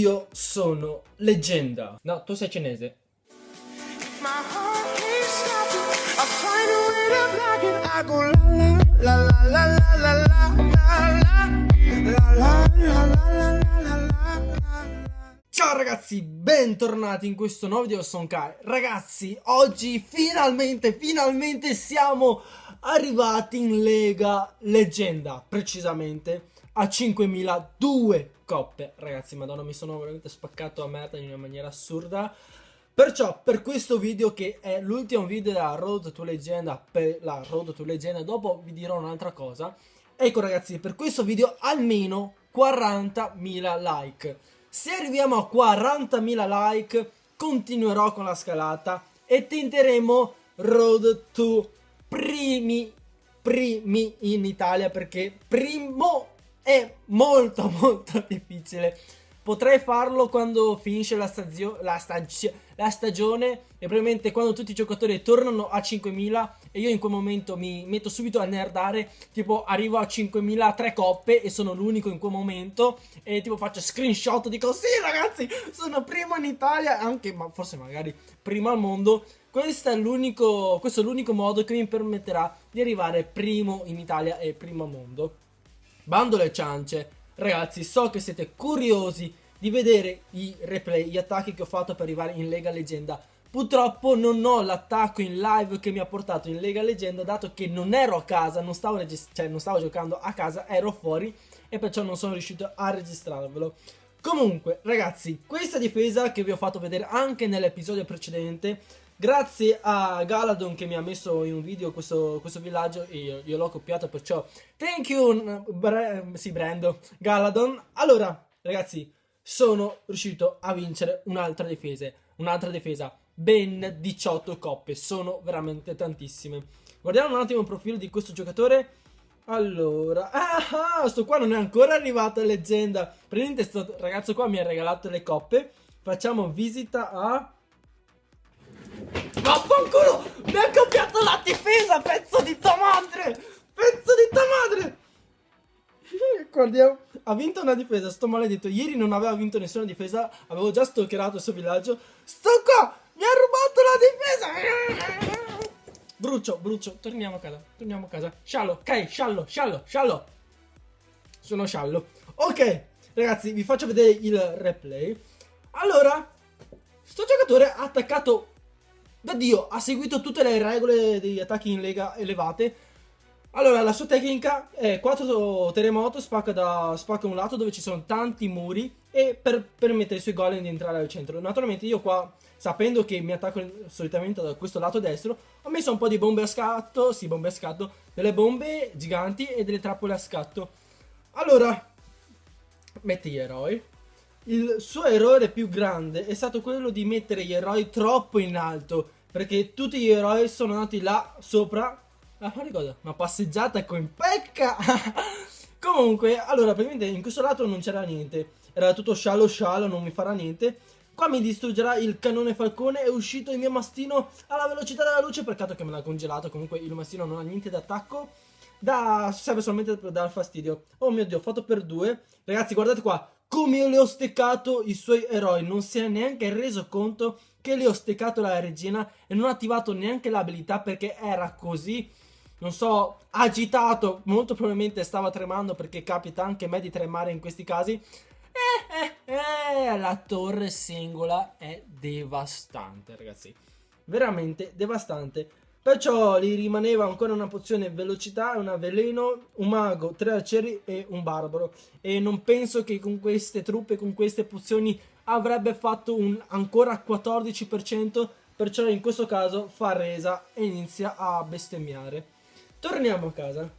Io sono leggenda. No, tu sei cinese. My heart can't stop it. I find a way to block it. I go la la la la la la la la la la la la la. Ciao ragazzi, bentornati in questo nuovo video. Sono Kai. Ragazzi, oggi finalmente siamo arrivati in Lega Leggenda, precisamente a 5002 coppe. Ragazzi, madonna, mi sono veramente spaccato a merda in una maniera assurda. Perciò per questo video, che è l'ultimo video della Road to Legenda, per la Road to Legenda, dopo vi dirò un'altra cosa. Ecco ragazzi, per questo video almeno 40.000 like. Se arriviamo a 40.000 like continuerò con la scalata e tenteremo Road to primi in Italia, perché primo è molto difficile. Potrei farlo quando finisce la stagione e probabilmente quando tutti i giocatori tornano a 5.000 e io in quel momento mi metto subito a nerdare, tipo arrivo a 5.003 coppe e sono l'unico in quel momento e tipo faccio screenshot, dico sì ragazzi sono primo in Italia, anche ma forse magari primo al mondo. Questo è l'unico modo che mi permetterà di arrivare primo in Italia e primo al mondo. Bando le ciance, ragazzi, so che siete curiosi di vedere i replay, gli attacchi che ho fatto per arrivare in Lega Leggenda. Purtroppo non ho l'attacco in live che mi ha portato in Lega Leggenda, dato che non ero a casa, non stavo giocando a casa, ero fuori e perciò non sono riuscito a registrarvelo. Comunque, ragazzi, questa difesa che vi ho fatto vedere anche nell'episodio precedente, grazie a Galadon che mi ha messo in un video questo villaggio e io l'ho copiato, perciò thank you, Brando, Galadon. Allora, ragazzi, sono riuscito a vincere un'altra difesa, ben 18 coppe, sono veramente tantissime. Guardiamo un attimo il profilo di questo giocatore. Allora, sto qua non è ancora arrivato a leggenda. Praticamente sto ragazzo qua mi ha regalato le coppe. Facciamo visita a... Vaffanculo! Mi ha copiato la difesa, pezzo di tua madre! Guardiamo, ha vinto una difesa, sto maledetto. Ieri non aveva vinto nessuna difesa, avevo già stalkerato il suo villaggio. Sto qua, mi ha rubato la difesa. Brucio, torniamo a casa. Sciallo, Kai, sciallo. Sono sciallo. Ok, ragazzi, vi faccio vedere il replay. Allora, sto giocatore ha attaccato da Dio, ha seguito tutte le regole degli attacchi in lega elevate. Allora, la sua tecnica è 4 terremoto, spacca un lato dove ci sono tanti muri e per permettere ai suoi golem di entrare al centro. Naturalmente io qua, sapendo che mi attacco solitamente da questo lato destro, ho messo un po' di bombe a scatto, delle bombe giganti e delle trappole a scatto. Allora, mette gli eroi. Il suo errore più grande è stato quello di mettere gli eroi troppo in alto, perché tutti gli eroi sono andati là sopra a fare cosa? Una passeggiata con Pekka. Comunque, allora, praticamente in questo lato non c'era niente, era tutto sciallo, non mi farà niente. Qua mi distruggerà il cannone falcone. È uscito il mio mastino alla velocità della luce, peccato che me l'ha congelato. Comunque il mastino non ha niente d'attacco, serve solamente per dar fastidio. Oh mio Dio, ho fatto per 2. Ragazzi, guardate qua come io le ho steccato i suoi eroi. Non si è neanche reso conto che le ho steccato la regina e non ho attivato neanche l'abilità, perché era così, non so, agitato. Molto probabilmente stava tremando, perché capita anche a me di tremare in questi casi. La torre singola è devastante, ragazzi, veramente devastante. Perciò gli rimaneva ancora una pozione velocità, una veleno, un mago, 3 arcieri e un barbaro. E non penso che con queste truppe, con queste pozioni, avrebbe fatto un ancora 14%. Perciò in questo caso fa resa e inizia a bestemmiare. Torniamo a casa.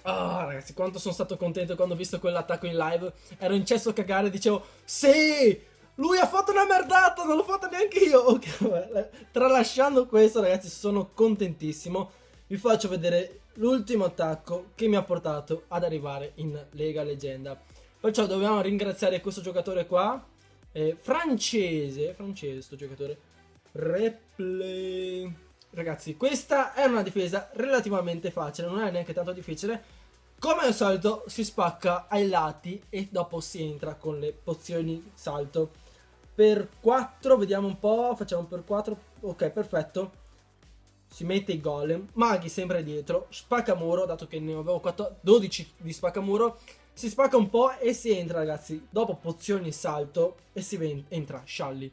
Ragazzi, quanto sono stato contento quando ho visto quell'attacco in live. Ero in cesso a cagare, dicevo sì, lui ha fatto una merdata, non l'ho fatta neanche io. Ok, vabbè. Tralasciando questo, ragazzi, sono contentissimo. Vi faccio vedere l'ultimo attacco che mi ha portato ad arrivare in Lega Leggenda. Perciò dobbiamo ringraziare questo giocatore qua, francese sto giocatore. Replay. Ragazzi, questa è una difesa relativamente facile, non è neanche tanto difficile. Come al solito si spacca ai lati e dopo si entra con le pozioni salto. Per 4, vediamo un po', facciamo per 4, ok, perfetto. Si mette i golem, maghi sempre dietro, spaccamuro, dato che ne avevo 12 di spaccamuro, si spacca un po' e si entra, ragazzi, dopo pozioni salto e si entra scialli.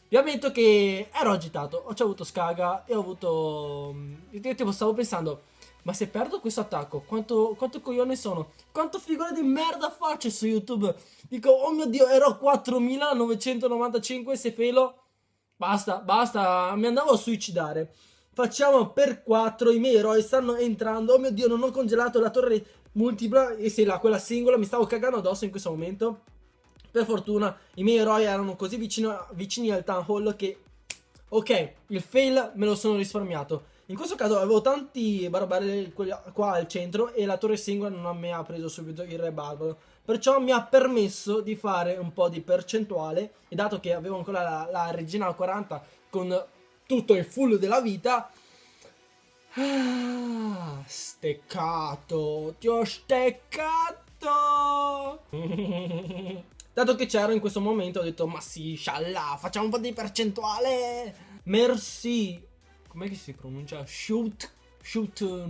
Vi ammetto che ero agitato, ho avuto scaga e ho avuto... Io tipo stavo pensando, ma se perdo questo attacco, quanto coglione sono? Quanto figure di merda faccio su YouTube? Dico, oh mio Dio, ero a 4995, se felo... Basta, mi andavo a suicidare. Facciamo per 4, i miei eroi stanno entrando. Oh mio Dio, non ho congelato la torre multipla e se quella singola mi stavo cagando addosso in questo momento. Per fortuna i miei eroi erano così vicini al town hall che... Ok, il fail me lo sono risparmiato. In questo caso avevo tanti barbarelli qua al centro e la torre singola non mi ha preso subito il re barbaro. Perciò mi ha permesso di fare un po' di percentuale e dato che avevo ancora la regina al 40 con tutto il full della vita... Steccato, ti ho steccato. Dato che c'ero in questo momento ho detto, ma sì, scialla, facciamo un po' di percentuale. Merci. Com'è che si pronuncia? Shoot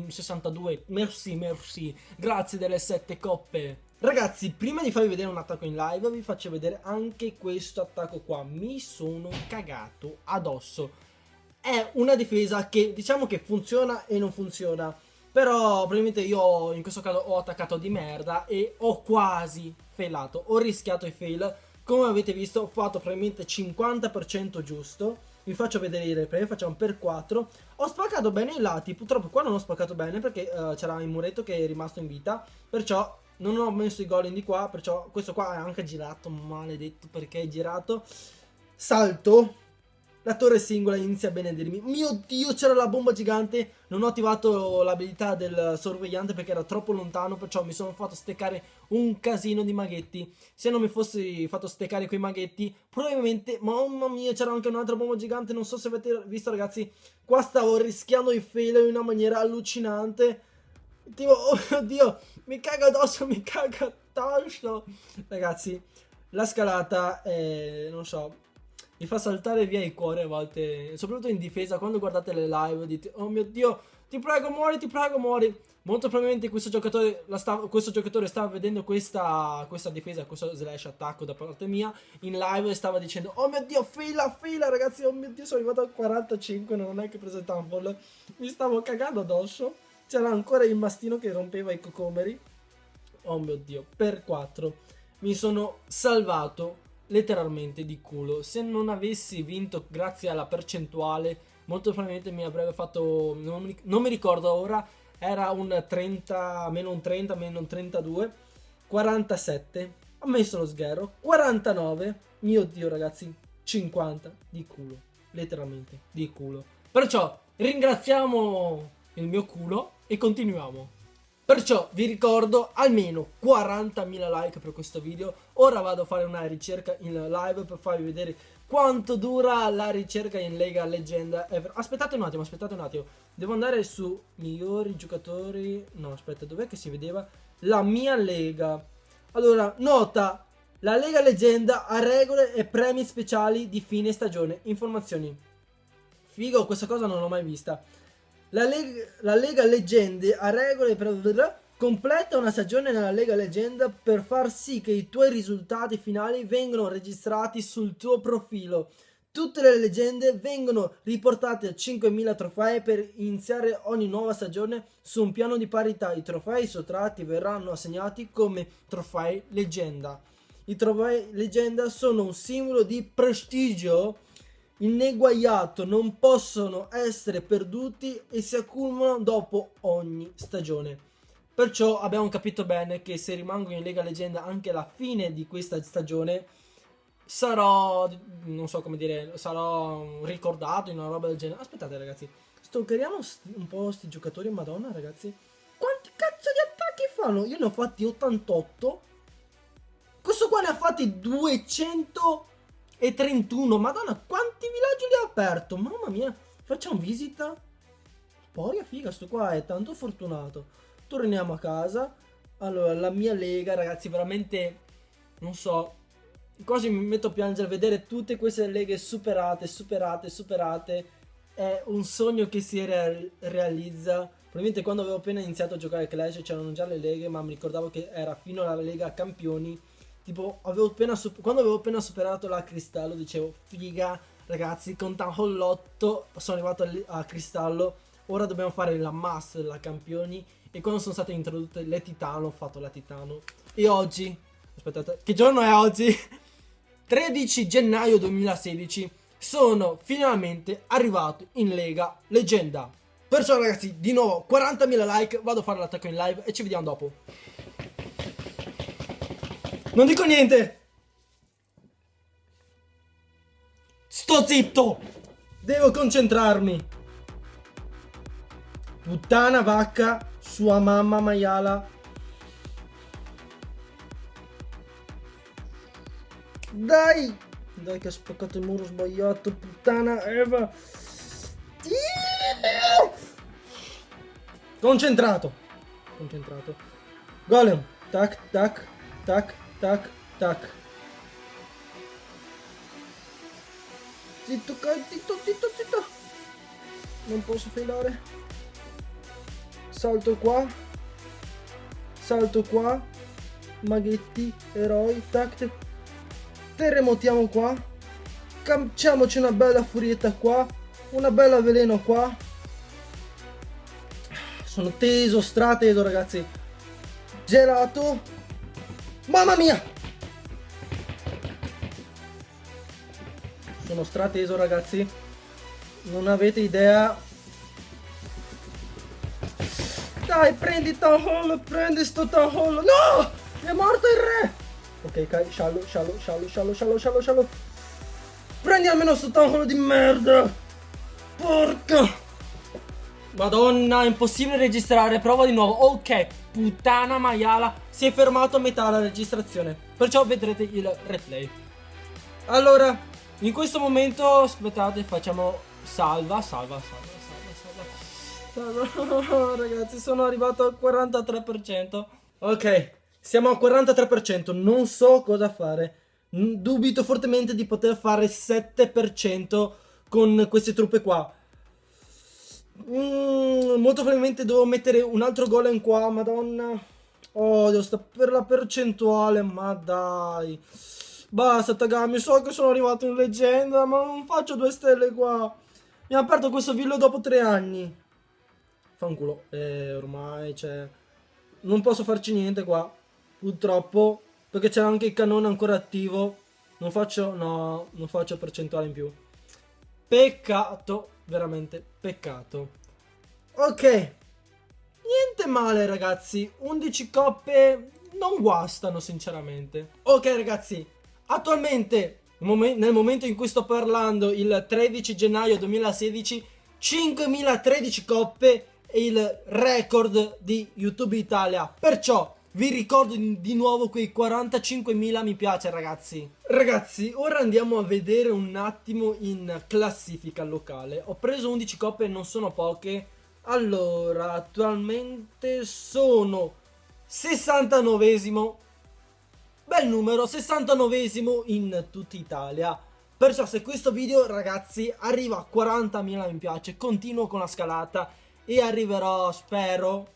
62. Merci. Grazie delle 7 coppe. Ragazzi, prima di farvi vedere un attacco in live, vi faccio vedere anche questo attacco qua. Mi sono cagato addosso. È una difesa che diciamo che funziona e non funziona. Però probabilmente io in questo caso ho attaccato di merda e ho quasi failato. Ho rischiato i fail. Come avete visto ho fatto probabilmente 50% giusto. Vi faccio vedere i replay, facciamo per 4. Ho spaccato bene i lati, purtroppo qua non ho spaccato bene perché c'era il muretto che è rimasto in vita. Perciò non ho messo i golem di qua, perciò questo qua è anche girato, maledetto perché è girato. Salto. La torre singola inizia a benedirmi. Mio Dio, c'era la bomba gigante. Non ho attivato l'abilità del sorvegliante perché era troppo lontano. Perciò mi sono fatto steccare un casino di maghetti. Se non mi fossi fatto steccare quei maghetti, probabilmente, mamma mia, c'era anche un'altra bomba gigante. Non so se avete visto, ragazzi. Qua stavo rischiando i fail in una maniera allucinante. Tipo, oh mio Dio, mi cago addosso, mi cago addosso. Ragazzi, la scalata è, non so, mi fa saltare via il cuore a volte, soprattutto in difesa. Quando guardate le live dite, oh mio Dio, ti prego muori, Molto probabilmente questo giocatore stava vedendo questa difesa, questo slash attacco da parte mia in live e stava dicendo, oh mio Dio, fila ragazzi, oh mio Dio, sono arrivato a 45, non è che ho preso il tumble, mi stavo cagando addosso. C'era ancora il mastino che rompeva i cocomeri. Oh mio Dio, per 4 mi sono salvato letteralmente di culo. Se non avessi vinto grazie alla percentuale, molto probabilmente mi avrebbe fatto, non mi ricordo ora, era un 30, meno un 30, meno un 32, 47, ho messo lo sgherro, 49, mio Dio ragazzi, 50 di culo, letteralmente di culo. Perciò ringraziamo il mio culo e continuiamo. Perciò vi ricordo almeno 40.000 like per questo video. Ora vado a fare una ricerca in live per farvi vedere quanto dura la ricerca in Lega Leggenda Ever. Aspettate un attimo. Devo andare su migliori giocatori. No, aspetta, dov'è che si vedeva? La mia Lega. Allora, nota, la Lega Leggenda ha regole e premi speciali di fine stagione. Informazioni. Figo, questa cosa non l'ho mai vista. La Lega Leggende ha regole per... Completa una stagione nella Lega Leggenda per far sì che i tuoi risultati finali vengano registrati sul tuo profilo. Tutte le leggende vengono riportate a 5.000 trofei per iniziare ogni nuova stagione su un piano di parità. I trofei sottratti verranno assegnati come trofei leggenda. I trofei leggenda sono un simbolo di prestigio ineguagliato, non possono essere perduti e si accumulano dopo ogni stagione. Perciò abbiamo capito bene che se rimango in Lega Leggenda anche alla fine di questa stagione sarò, non so come dire, sarò ricordato in una roba del genere. Aspettate ragazzi, stalkeriamo un po' sti giocatori, madonna ragazzi, quanti cazzo di attacchi fanno? Io ne ho fatti 88, questo qua ne ha fatti 231, madonna quanti villaggi li ha aperto, mamma mia. Facciamo visita, porca figa, sto qua è tanto fortunato. Torniamo a casa, Allora, la mia lega, ragazzi, veramente, non so, quasi mi metto a piangere a vedere tutte queste leghe superate, superate, superate. È un sogno che si realizza. Probabilmente quando avevo appena iniziato a giocare a Clash c'erano già le leghe, ma mi ricordavo che era fino alla Lega Campioni. Tipo, quando avevo appena superato la Cristallo, dicevo, figa, ragazzi, con Town Hall 8 sono arrivato a Cristallo. Ora dobbiamo fare la Master, la Campioni. E quando sono state introdotte le Titano, ho fatto la Titano. E oggi, aspettate, che giorno è oggi? 13 gennaio 2016. Sono finalmente arrivato in Lega Leggenda. Perciò ragazzi, di nuovo 40.000 like, vado a fare l'attacco in live e ci vediamo dopo. Non dico niente. Sto zitto. Devo concentrarmi. Puttana vacca, sua mamma maiala. Dai. Dai che ha spaccato il muro sbagliato, puttana Eva. Concentrato. Concentrato. Golem. Tac, tac, tac, tac, tac. Zitto, zitto, zitto, zitto. Non posso failare. Salto qua. Salto qua. Maghetti, eroi, tac. Terremotiamo qua. Cacciamoci una bella furietta qua. Una bella veleno qua. Sono teso, strateso ragazzi. Gelato. Mamma mia. Sono strateso ragazzi. Non avete idea. Dai, prendi Town Hall. Prendi sto Town Hall. No! È morto il re. Ok, sciallo, sciallo, sciallo, sciallo, sciallo, sciallo, sciallo. Prendi almeno sto Town Hall di merda. Porca. Madonna, è impossibile registrare. Prova di nuovo. Ok, puttana maiala. Si è fermato a metà la registrazione. Perciò vedrete il replay. Allora, in questo momento, aspettate, facciamo salva. Ragazzi, sono arrivato al 43%. Ok, siamo al 43%. Non so cosa fare. Dubito fortemente di poter fare 7% con queste truppe qua. Molto probabilmente devo mettere un altro golem qua. Madonna. Oh, devo stare per la percentuale. Ma dai. Basta Tagami, so che sono arrivato in leggenda, ma non faccio 2 stelle qua. Mi ha aperto questo villo dopo 3 anni. Fanculo. Ormai cioè non posso farci niente qua. Purtroppo. Perché c'è anche il cannone ancora attivo. Non faccio percentuale in più. Peccato. Veramente peccato. Ok. Niente male ragazzi. 11 coppe non guastano sinceramente. Ok ragazzi. Attualmente nel momento in cui sto parlando, il 13 gennaio 2016, 5013 coppe è il record di YouTube Italia. Perciò vi ricordo di nuovo quei 45.000 mi piace ragazzi. Ragazzi, ora andiamo a vedere un attimo in classifica locale. Ho preso 11 coppe, non sono poche. Allora, attualmente sono 69esimo. Bel numero, 69esimo in tutta Italia. Perciò se questo video ragazzi arriva a 40.000 mi piace, continuo con la scalata e arriverò, spero,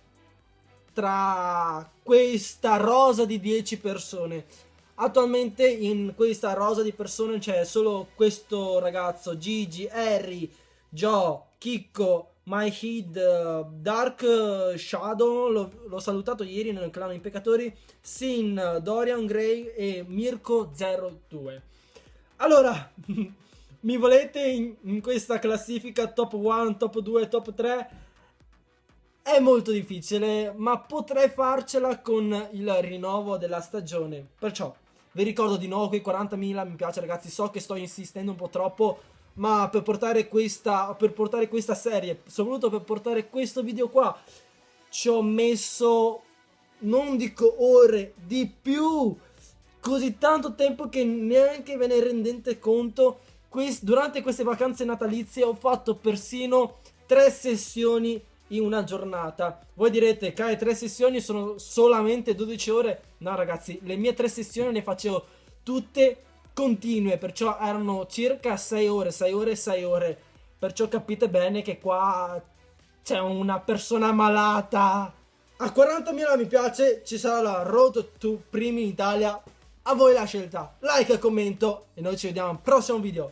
tra questa rosa di 10 persone. Attualmente in questa rosa di persone c'è solo questo ragazzo, Gigi, Harry, Joe, Chicco, My Head, Dark Shadow, l'ho salutato ieri nel clan Impeccatori, Sin, Dorian Gray e Mirko02. Allora, mi volete in questa classifica top 1, top 2, top 3? È molto difficile, ma potrei farcela con il rinnovo della stagione. Perciò vi ricordo di nuovo quei 40.000 mi piace ragazzi, so che sto insistendo un po' troppo, ma per portare questa serie, soprattutto per portare questo video qua, ci ho messo, non dico ore, di più, così tanto tempo che neanche ve ne rendete conto. Durante queste vacanze natalizie ho fatto persino 3 sessioni in una giornata. Voi direte che le 3 sessioni sono solamente 12 ore. No ragazzi, le mie 3 sessioni le facevo tutte continue, perciò erano circa 6 ore, 6 ore, 6 ore. Perciò capite bene che qua c'è una persona malata. A 40.000 mi piace ci sarà la Road to Primi in Italia. A voi la scelta. Like e commento e noi ci vediamo al prossimo video.